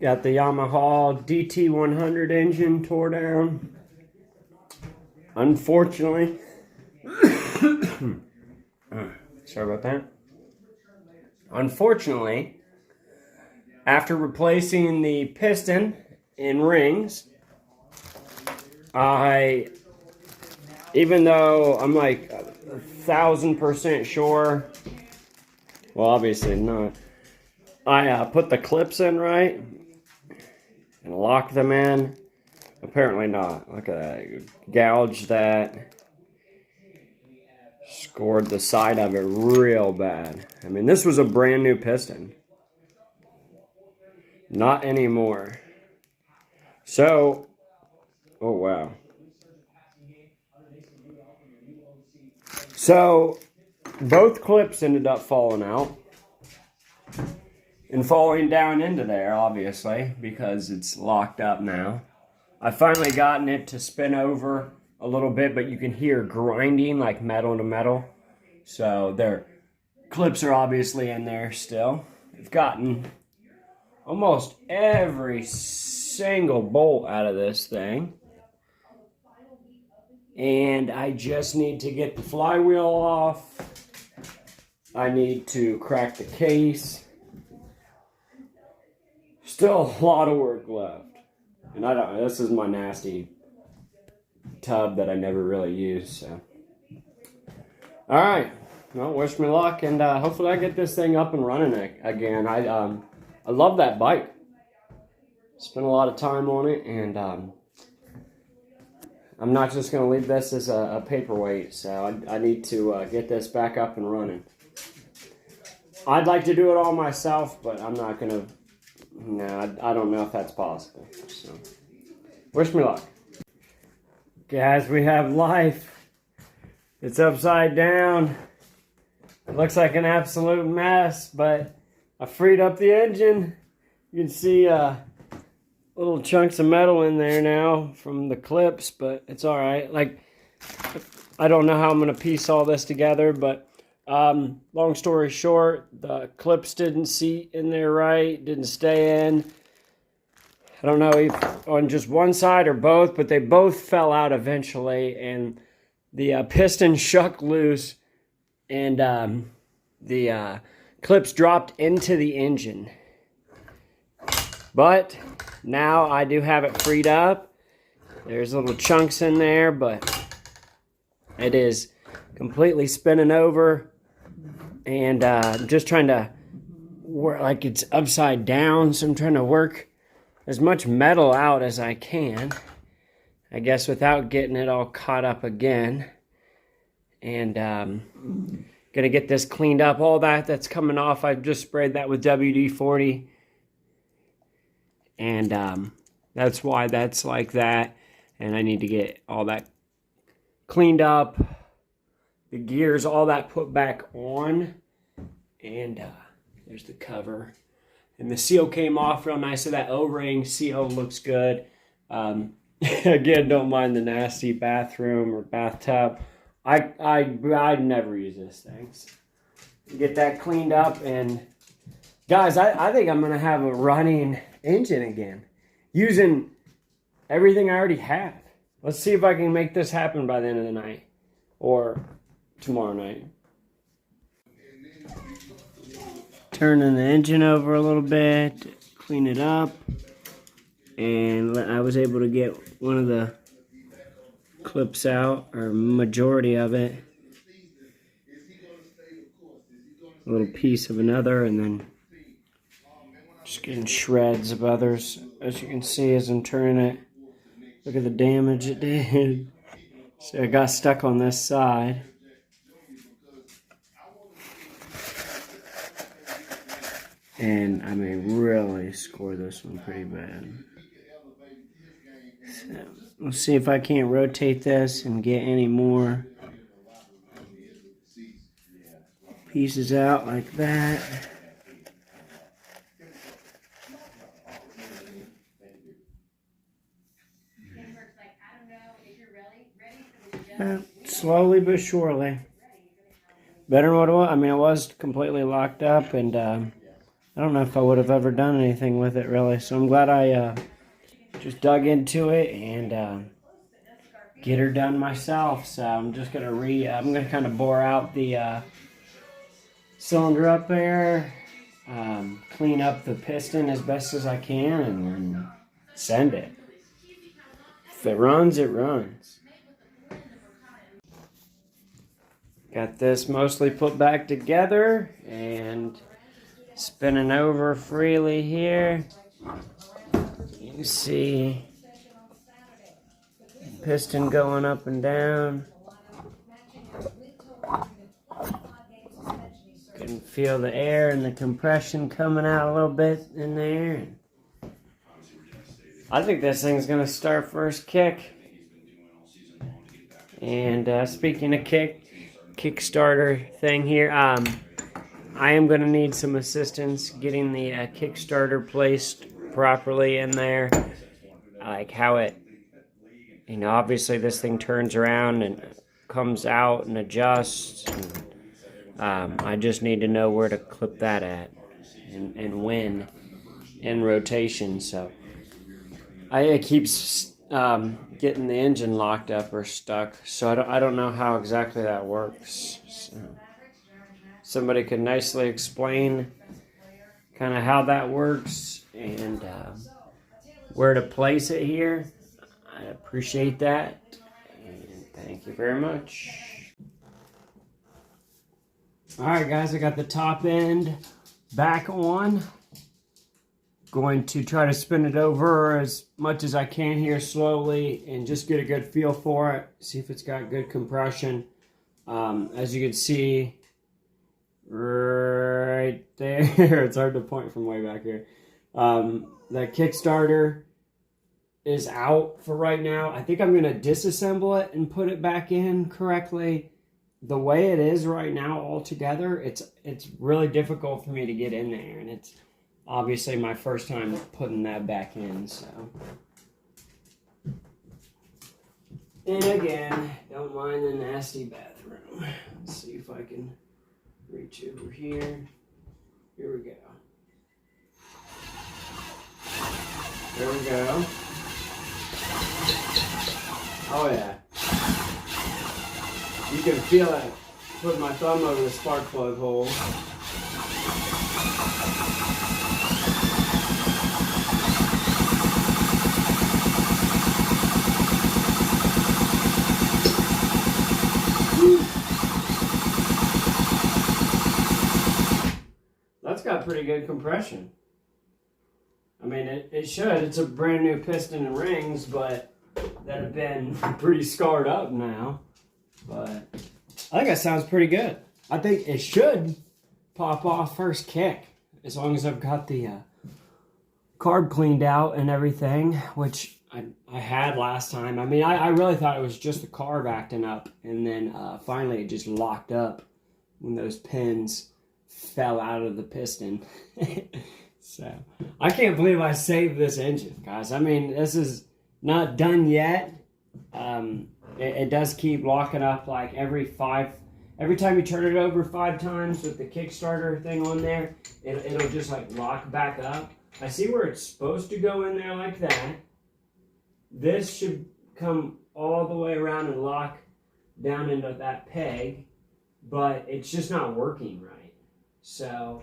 Got the Yamaha DT100 engine tore down. Unfortunately, sorry about that. Unfortunately, after replacing the piston and rings, even though I'm like 1,000% sure, well, obviously not, I put the clips in right and locked them in. Apparently not. Look at that. Gouged that. Scored the side of it real bad. I mean, this was a brand new piston. Not anymore. So, oh wow. So, both clips ended up falling out. And falling down into there, obviously, because it's locked up now. I've finally gotten it to spin over a little bit, but you can hear grinding like metal to metal. So their clips are obviously in there still. I've gotten almost every single bolt out of this thing. And I just need to get the flywheel off. I need to crack the case. Still a lot of work left. And I don't, this is my nasty tub that I never really use, so. Alright, well, wish me luck, and hopefully I get this thing up and running again. I love that bike. Spent a lot of time on it, and I'm not just going to leave this as a paperweight, so I need to get this back up and running. I'd like to do it all myself, but I'm not going to. No, I don't know if that's possible. So, wish me luck. Guys, we have life. It's upside down. It looks like an absolute mess, but I freed up the engine. You can see little chunks of metal in there now from the clips, but it's all right. Like, I don't know how I'm going to piece all this together, but long story short, the clips didn't seat in there right, didn't stay in. I don't know if on just one side or both, but they both fell out eventually, and the piston shook loose, and the clips dropped into the engine. But now I do have it freed up. There's little chunks in there, but it is completely spinning over. And I'm just trying to work, like it's upside down, so I'm trying to work as much metal out as I can, I guess, without getting it all caught up again. And gonna get this cleaned up. All that's coming off, I've just sprayed that with WD-40, and that's why that's like that. And I need to get all that cleaned up, the gears, all that put back on. And there's the cover. And the seal came off real nice. So that O-ring seal looks good. Again, don't mind the nasty bathroom or bathtub. I'd never use this thing. So get that cleaned up. And guys, I think I'm going to have a running engine again, using everything I already have. Let's see if I can make this happen by the end of the night or tomorrow night. Turning the engine over a little bit, clean it up, and I was able to get one of the clips out, or majority of it. A little piece of another, and then just getting shreds of others. As you can see as I'm turning it, look at the damage it did. So I got stuck on this side. And I mean, really score this one pretty bad. So we'll see if I can't rotate this and get any more pieces out like that. Slowly but surely. Better than what it was. I mean, it was completely locked up, and I I don't know if I would have ever done anything with it really. So I'm glad I just dug into it and get her done myself. So I'm just gonna I'm gonna kind of bore out the cylinder up there, clean up the piston as best as I can, and then send it. If it runs, it runs. Got this mostly put back together and spinning over freely here. You can see piston going up and down. Can feel the air and the compression coming out a little bit in there. I think this thing's gonna start first kick. And speaking of Kickstarter thing here, I am gonna need some assistance getting the Kickstarter placed properly in there. Like how it, obviously this thing turns around and comes out and adjusts. And, I just need to know where to clip that at and when in rotation. So it keeps getting the engine locked up or stuck. So I don't know how exactly that works. So somebody could nicely explain kind of how that works and where to place it here. I appreciate that. And thank you very much. Alright guys, I got the top end back on. Going to try to spin it over as much as I can here slowly and just get a good feel for it. See if it's got good compression. As you can see right there, it's hard to point from way back here. The Kickstarter is out for right now. I think I'm going to disassemble it and put it back in correctly. The way it is right now altogether, it's really difficult for me to get in there, and it's obviously my first time putting that back in, so. And again, don't mind the nasty bathroom. Let's see if I can reach over here. Here we go. There we go. Oh yeah. You can feel it. Put my thumb over the spark plug hole. That's got pretty good compression. I mean, it should. It's a brand new piston and rings, but that have been pretty scarred up now. But I think that sounds pretty good. I think it should pop off first kick, as long as I've got the carb cleaned out and everything, which I had last time. I mean, I really thought it was just the carb acting up, and then finally it just locked up when those pins fell out of the piston. So, I can't believe I saved this engine, guys. I mean, this is not done yet. It does keep locking up like every time you turn it over 5 times with the Kickstarter thing on there, it'll just like lock back up. I see where it's supposed to go in there like that. This should come all the way around and lock down into that peg, but it's just not working right. So,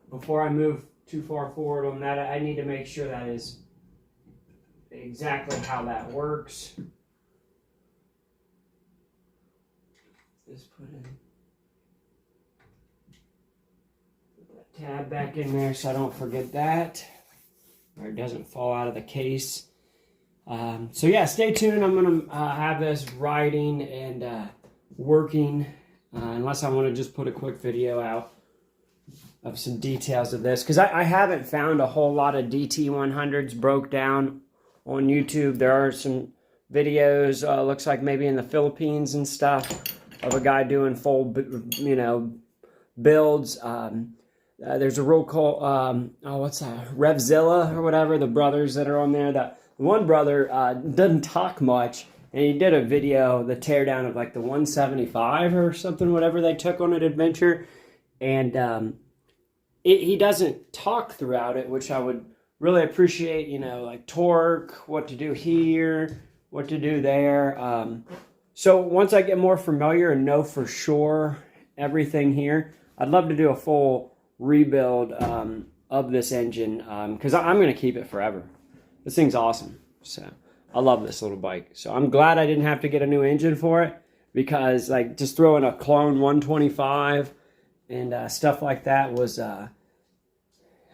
before I move too far forward on that, I need to make sure that is exactly how that works. Just put that tab back in there so I don't forget that, or it doesn't fall out of the case. So yeah, stay tuned. I'm gonna have this riding and working, unless I want to just put a quick video out of some details of this, because I haven't found a whole lot of DT100s broke down on YouTube. There are some videos, looks like maybe in the Philippines and stuff, of a guy doing full, builds. There's a real called, what's that, Revzilla or whatever, the brothers that are on there. That one brother doesn't talk much, and he did a video, the teardown of like the 175 or something, whatever they took on an adventure. And he doesn't talk throughout it, which I would really appreciate, you know, like torque, what to do here, what to do there. So once I get more familiar and know for sure everything here, I'd love to do a full rebuild of this engine because I'm going to keep it forever. This thing's awesome. So I love this little bike. So I'm glad I didn't have to get a new engine for it because like just throwing a clone 125 and stuff like that was, I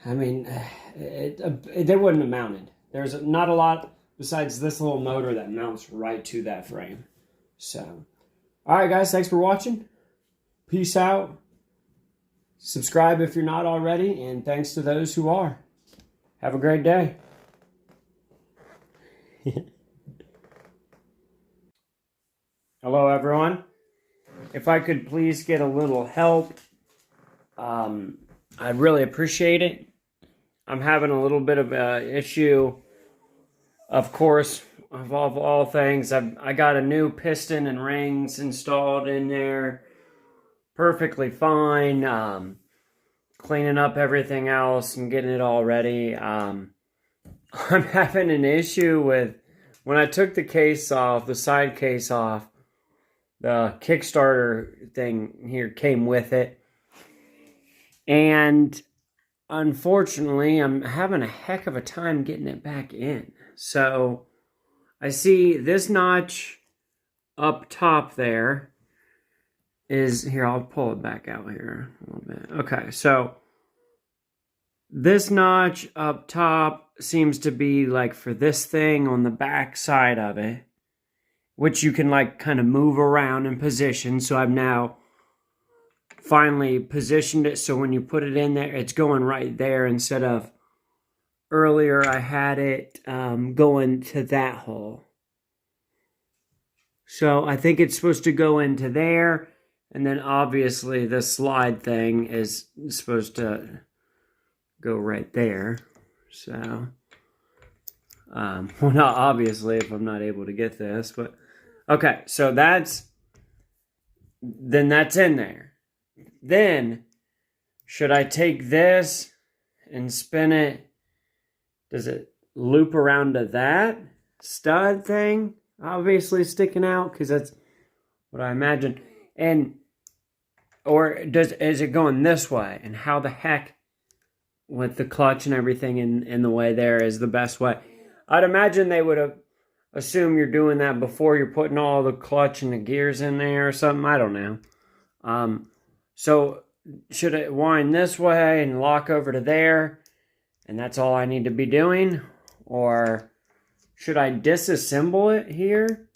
mean, they wouldn't have mounted. There's not a lot besides this little motor that mounts right to that frame. So, all right, guys, thanks for watching. Peace out. Subscribe if you're not already, and thanks to those who are. Have a great day. Hello, everyone. If I could please get a little help, I'd really appreciate it. I'm having a little bit of an issue. Of course, of all things, I got a new piston and rings installed in there. Perfectly fine. Cleaning up everything else and getting it all ready. I'm having an issue with when I took the case off, the side case off, the Kickstarter thing here came with it. And unfortunately, I'm having a heck of a time getting it back in. So I see this notch up top there is here. I'll pull it back out here a little bit. Okay, so this notch up top seems to be like for this thing on the back side of it, which you can like kind of move around and position. So I've now finally positioned it so when you put it in there, it's going right there instead of earlier I had it going to that hole. So I think it's supposed to go into there, and then obviously the slide thing is supposed to go right there. So, well, not obviously if I'm not able to get this, but okay, so that's in there. Then, should I take this and spin it? Does it loop around to that stud thing? Obviously sticking out, because that's what I imagine. Or is it going this way? And how the heck, with the clutch and everything in the way there, is the best way? I'd imagine they would have assumed you're doing that before you're putting all the clutch and the gears in there or something. I don't know. So should it wind this way and lock over to there, and that's all I need to be doing? Or should I disassemble it here?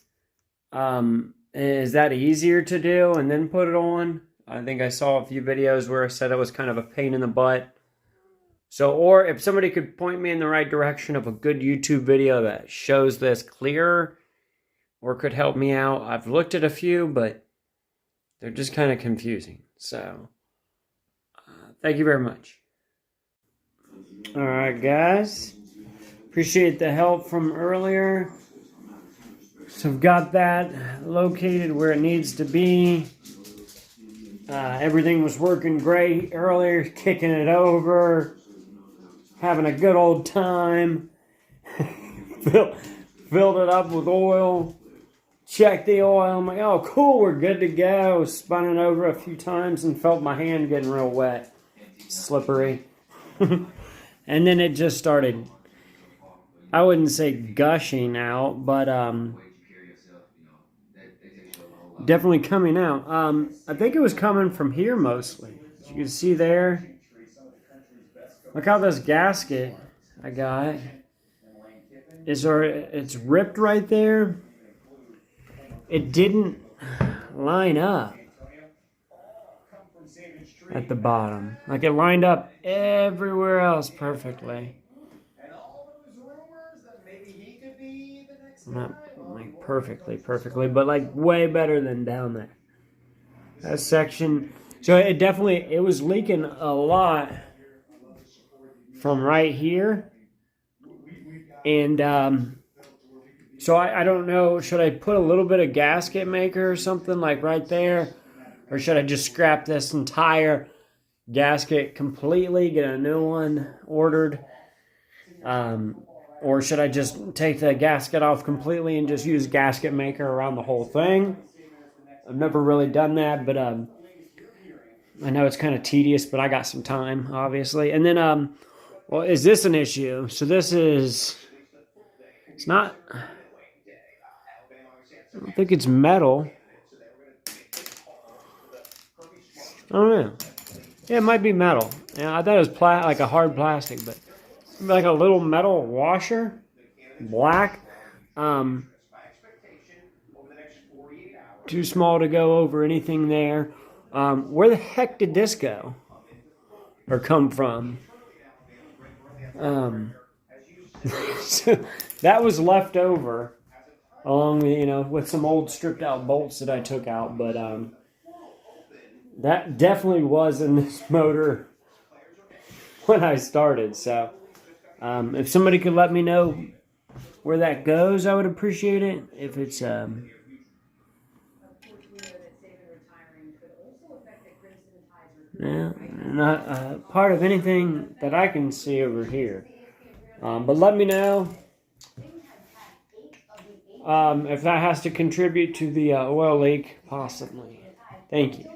Is that easier to do and then put it on? I think I saw a few videos where I said it was kind of a pain in the butt. So, or if somebody could point me in the right direction of a good YouTube video that shows this clearer or could help me out. I've looked at a few, but they're just kind of confusing. So, thank you very much. All right, guys. Appreciate the help from earlier. So I've got that located where it needs to be. Everything was working great earlier, kicking it over, having a good old time. Filled it up with oil. Checked the oil. I'm like, oh, cool, we're good to go. Spun it over a few times and felt my hand getting real wet. Slippery. And then it just started, I wouldn't say gushing out, but definitely coming out. I think it was coming from here mostly. As you can see there. Look how this gasket I got it's ripped right there. It didn't line up at the bottom. Like it lined up everywhere else perfectly. Not like perfectly, but like way better than down there. That section, so it was leaking a lot from right here. And so I don't know, should I put a little bit of gasket maker or something like right there? Or should I just scrap this entire gasket completely, get a new one ordered? Or should I just take the gasket off completely and just use gasket maker around the whole thing? I've never really done that, but I know it's kind of tedious, but I got some time, obviously. And then, well, is this an issue? So this is, it's not, I don't think it's metal. I don't know. Yeah, it might be metal. Yeah, I thought it was like a hard plastic, but like a little metal washer, black. Too small to go over anything there. Where the heck did this go or come from? So that was left over along with, with some old stripped out bolts that I took out, but that definitely was in this motor when I started. So if somebody could let me know where that goes, I would appreciate it. If it's not part of anything that I can see over here. But let me know if that has to contribute to the oil leak, possibly. Thank you.